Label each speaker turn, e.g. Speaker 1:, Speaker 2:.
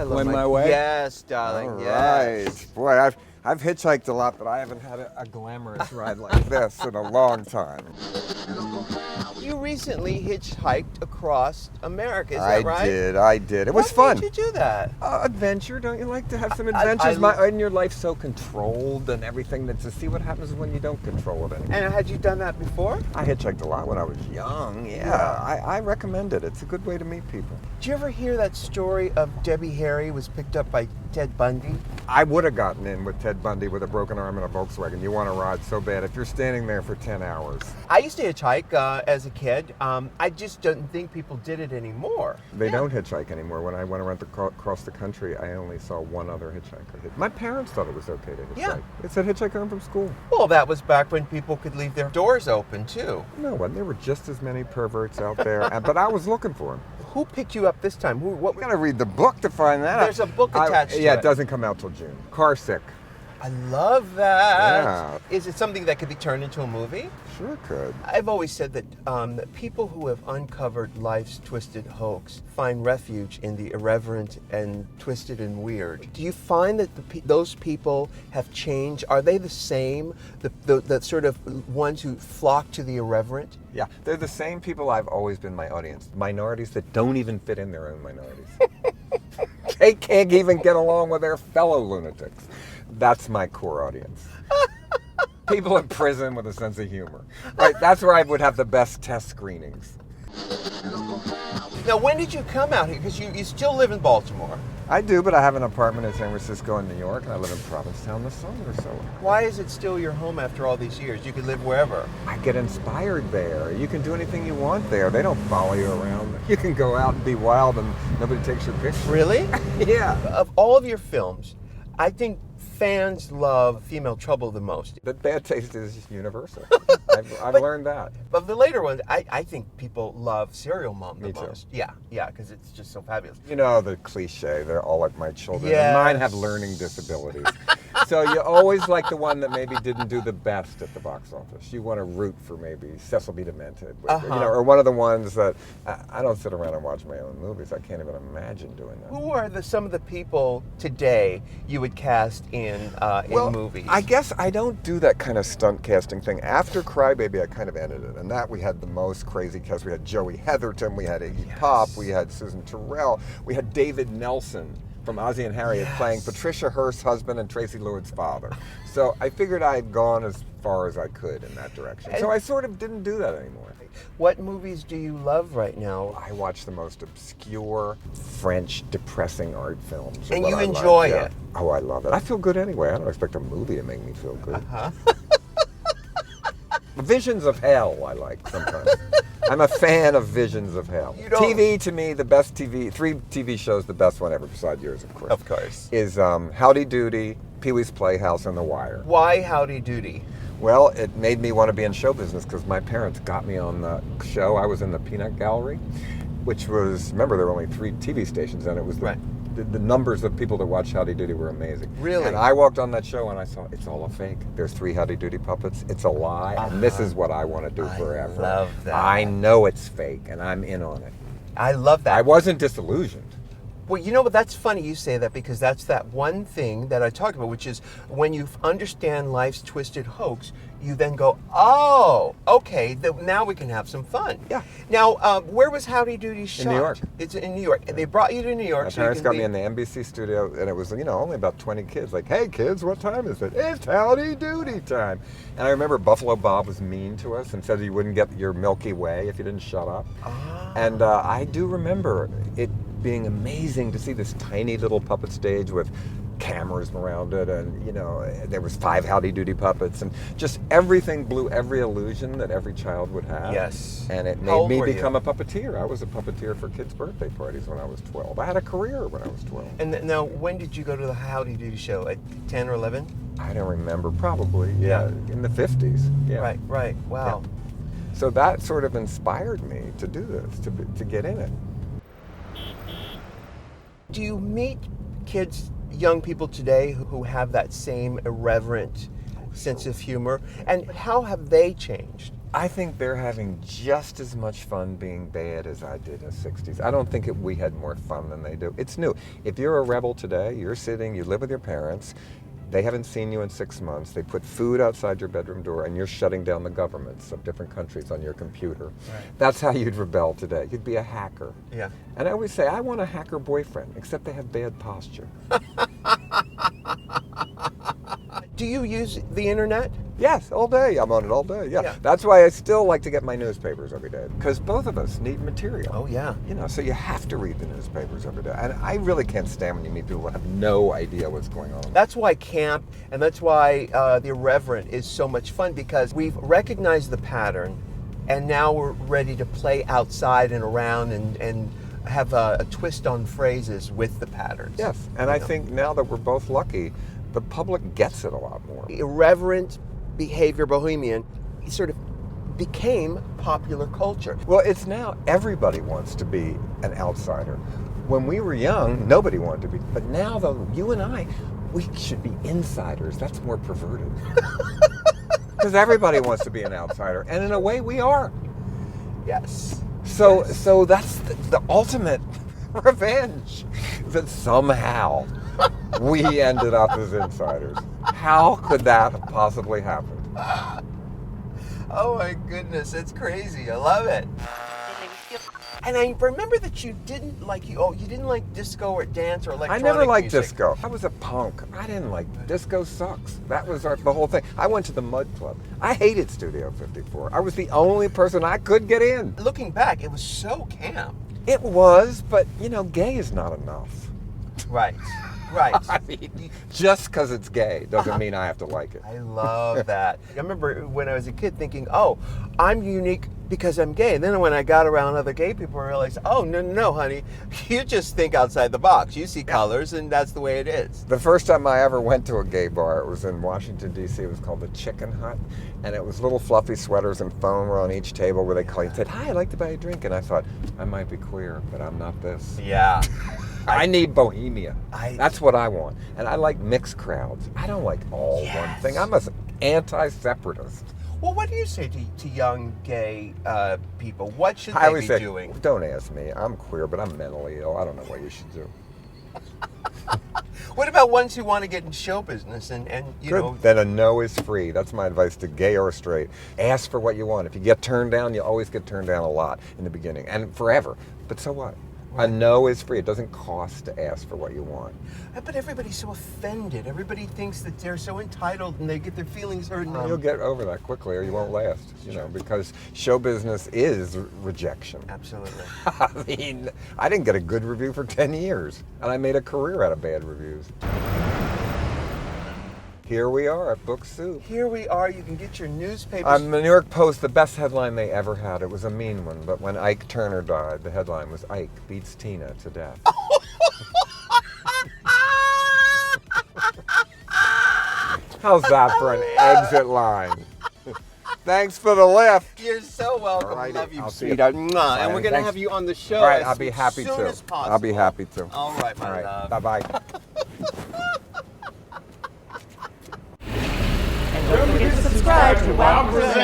Speaker 1: I love
Speaker 2: Win my way?
Speaker 1: Yes, darling.
Speaker 2: All
Speaker 1: Yes.
Speaker 2: right. Boy, I've hitchhiked a lot, but I haven't had a glamorous ride like this in a long time.
Speaker 1: You recently hitchhiked across America, is that right?
Speaker 2: I did. It was fun.
Speaker 1: Why did you do that?
Speaker 2: Adventure, don't you like to have some
Speaker 1: I-
Speaker 2: adventures?
Speaker 1: I-
Speaker 2: In your life so controlled and everything, to see what happens when you don't control it anymore.
Speaker 1: And had you done that before?
Speaker 2: I hitchhiked a lot when I was young, yeah. I recommend it. It's a good way to meet people.
Speaker 1: Did you ever hear that story of Debbie Harry was picked up by Ted Bundy?
Speaker 2: I would have gotten in with Ted Bundy with a broken arm in a Volkswagen. You want to ride so bad if you're standing there for 10 hours.
Speaker 1: I used to hitchhike as a kid. I just don't think people did it anymore.
Speaker 2: They don't hitchhike anymore. When I went around across the country, I only saw one other hitchhiker. My parents thought it was okay to hitchhike.
Speaker 1: Yeah.
Speaker 2: They said hitchhike home from school.
Speaker 1: Well, that was back when people could leave their doors open, too.
Speaker 2: No, and there were just as many perverts out there, but I was looking for them.
Speaker 1: Who picked you up this time? What?
Speaker 2: You gotta read the book to find that out.
Speaker 1: There's a book attached to
Speaker 2: Yeah,
Speaker 1: it.
Speaker 2: it doesn't come out till June. Car Sick.
Speaker 1: I love that.
Speaker 2: Yeah.
Speaker 1: Is it something that could be turned into a movie?
Speaker 2: Sure could.
Speaker 1: I've always said that people who have uncovered life's twisted hoax find refuge in the irreverent and twisted and weird. Do you find that those people have changed? Are they the same? The sort of ones who flock to the irreverent?
Speaker 2: Yeah, they're the same people I've always been my audience. Minorities that don't even fit in their own minorities. They can't even get along with their fellow lunatics. That's my core audience. People in prison with a sense of humor. Right, that's where I would have the best test screenings.
Speaker 1: Now, when did you come out here? Because you still live in Baltimore.
Speaker 2: I do, but I have an apartment in San Francisco and New York, and I live in Provincetown this summer, so
Speaker 1: Why is it still your home after all these years? You could live wherever.
Speaker 2: I get inspired there. You can do anything you want there. They don't follow you around. You can go out and be wild and nobody takes your picture.
Speaker 1: Really?
Speaker 2: Yeah.
Speaker 1: Of all of your films, I think fans love Female Trouble the most.
Speaker 2: But bad taste is universal. I've learned that.
Speaker 1: Of the later ones, I think people love Serial Mom the
Speaker 2: Me too.
Speaker 1: most. Yeah, because it's just so fabulous.
Speaker 2: You know, the cliche, they're all like my children.
Speaker 1: Yes.
Speaker 2: And mine have learning disabilities. So you always like the one that maybe didn't do the best at the box office. You want to root for maybe Cecil B. Demented. Or one of the ones that, I don't sit around and watch my own movies. I can't even imagine doing that.
Speaker 1: Who are some of the people today you would cast in movies?
Speaker 2: I guess I don't do that kind of stunt casting thing. After Crybaby, I kind of ended it. And that we had the most crazy cast. We had Joey Heatherton, we had Iggy Pop, we had Susan Terrell, we had David Nelson from Ozzie and Harriet playing Patricia Hearst's husband and Tracy Lord's father. So I figured I had gone as far as I could in that direction. So I sort of didn't do that anymore.
Speaker 1: What movies do you love right now?
Speaker 2: I watch the most obscure French depressing art films.
Speaker 1: And you enjoy it?
Speaker 2: Oh, I love it. I feel good anyway. I don't expect a movie to make me feel good. Visions of Hell I like sometimes. I'm a fan of Visions of Hell. TV, to me, the best TV, 3 TV shows, the best one ever, besides yours, of course.
Speaker 1: Of course.
Speaker 2: Is Howdy Doody, Pee-wee's Playhouse, and The Wire.
Speaker 1: Why Howdy Doody?
Speaker 2: Well, it made me want to be in show business because my parents got me on the show. I was in the Peanut Gallery, which was, remember, there were only 3 TV stations, and it was the numbers of people that watched Howdy Doody were amazing.
Speaker 1: Really?
Speaker 2: And I walked on that show and I saw it's all a fake. There's 3 Howdy Doody puppets. It's a lie. And this is what I want to do forever.
Speaker 1: I love that.
Speaker 2: I know it's fake and I'm in on it.
Speaker 1: I love that.
Speaker 2: I wasn't disillusioned.
Speaker 1: Well, you know what? That's funny you say that because that's that one thing that I talk about, which is when you understand life's twisted hoax, you then go, oh, okay, now we can have some fun.
Speaker 2: Yeah.
Speaker 1: Now, where was Howdy Doody shot?
Speaker 2: In New York.
Speaker 1: It's in New York. And they brought you to New York.
Speaker 2: My parents got me in the NBC studio, and it was, only about 20 kids. Like, hey, kids, what time is it? It's Howdy Doody time. And I remember Buffalo Bob was mean to us and said you wouldn't get your Milky Way if you didn't shut up. And I do remember it being amazing to see this tiny little puppet stage with cameras around it, and there was 5 Howdy Doody puppets, and just everything blew every illusion that every child would have.
Speaker 1: Yes.
Speaker 2: And it made me become a puppeteer. I was a puppeteer for kids' birthday parties when I was 12. I had a career when I was 12.
Speaker 1: And now, when did you go to the Howdy Doody show? At 10 or 11?
Speaker 2: I don't remember. Probably, in the 50s. Yeah.
Speaker 1: Right. Wow.
Speaker 2: Yeah. So that sort of inspired me to do this, to get in it.
Speaker 1: Do you meet kids, young people today who have that same irreverent sense of humor? And how have they changed?
Speaker 2: I think they're having just as much fun being bad as I did in the 60s. I don't think we had more fun than they do. It's new. If you're a rebel today, you live with your parents, they haven't seen you in 6 months, they put food outside your bedroom door, and you're shutting down the governments of different countries on your computer. Right. That's how you'd rebel today. You'd be a hacker.
Speaker 1: Yeah.
Speaker 2: And I always say, I want a hacker boyfriend, except they have bad posture.
Speaker 1: Do you use the internet?
Speaker 2: Yes, all day. I'm on it all day. Yeah. That's why I still like to get my newspapers every day, because both of us need material.
Speaker 1: Oh, yeah.
Speaker 2: So you have to read the newspapers every day. And I really can't stand when you meet people who have no idea what's going on.
Speaker 1: That's why camp, and that's why the irreverent is so much fun, because we've recognized the pattern, and now we're ready to play outside and around and have a twist on phrases with the patterns.
Speaker 2: Yes, and I think now that we're both lucky, the public gets it a lot more.
Speaker 1: Irreverent behavior, bohemian, sort of became popular culture.
Speaker 2: Well, it's now everybody wants to be an outsider. When we were young, nobody wanted to be. But now, though, you and I, we should be insiders. That's more perverted. Because everybody wants to be an outsider. And in a way, we are.
Speaker 1: Yes.
Speaker 2: So that's the ultimate revenge. That somehow we ended up as insiders. How could that have possibly happen?
Speaker 1: Oh my goodness, it's crazy. I love it. And I remember that you didn't like disco or dance or electronic
Speaker 2: I never liked
Speaker 1: music.
Speaker 2: disco. I was a punk. I didn't like disco. Sucks. That was the whole thing. I went to the Mud Club. I hated Studio 54. I was the only person I could get in.
Speaker 1: Looking back, it was so camp.
Speaker 2: It was, but gay is not enough.
Speaker 1: Right. Right.
Speaker 2: I mean, just because it's gay doesn't mean I have to like it.
Speaker 1: I love that. I remember when I was a kid thinking, oh, I'm unique because I'm gay. And then when I got around other gay people, I realized, oh, no, honey. You just think outside the box. You see colors, and that's the way it is.
Speaker 2: The first time I ever went to a gay bar, it was in Washington, D.C. It was called the Chicken Hut. And it was little fluffy sweaters and foam were on each table where they said, hi, I'd like to buy a drink. And I thought, I might be queer, but I'm not this.
Speaker 1: Yeah.
Speaker 2: I need bohemia. That's what I want. And I like mixed crowds. I don't like all one thing. I'm an anti-separatist.
Speaker 1: Well, what do you say to young gay people? What should they be doing?
Speaker 2: Don't ask me. I'm queer, but I'm mentally ill. I don't know what you should do.
Speaker 1: What about ones who want to get in show business and you know?
Speaker 2: Then a no is free. That's my advice to gay or straight. Ask for what you want. If you get turned down, you always get turned down a lot in the beginning and forever. But so what? A no is free. It doesn't cost to ask for what you want.
Speaker 1: But everybody's so offended. Everybody thinks that they're so entitled and they get their feelings hurt.
Speaker 2: You'll get over that quickly or you won't last, because show business is rejection.
Speaker 1: Absolutely.
Speaker 2: I mean, I didn't get a good review for 10 years, and I made a career out of bad reviews. Here we are at Book Soup.
Speaker 1: Here we are. You can get your newspapers.
Speaker 2: On the New York Post, the best headline they ever had. It was a mean one, but when Ike Turner died, the headline was Ike beats Tina to death. How's that for an exit line? Thanks for the lift.
Speaker 1: You're so welcome.
Speaker 2: Alrighty,
Speaker 1: Love you,
Speaker 2: I'll see
Speaker 1: sweetheart.
Speaker 2: you.
Speaker 1: And we're going to have you on the show.
Speaker 2: All right, I'll be happy
Speaker 1: as
Speaker 2: to.
Speaker 1: As possible.
Speaker 2: I'll be happy to.
Speaker 1: All right, my love.
Speaker 2: Bye-bye.
Speaker 3: Don't forget to subscribe to WOWPresents.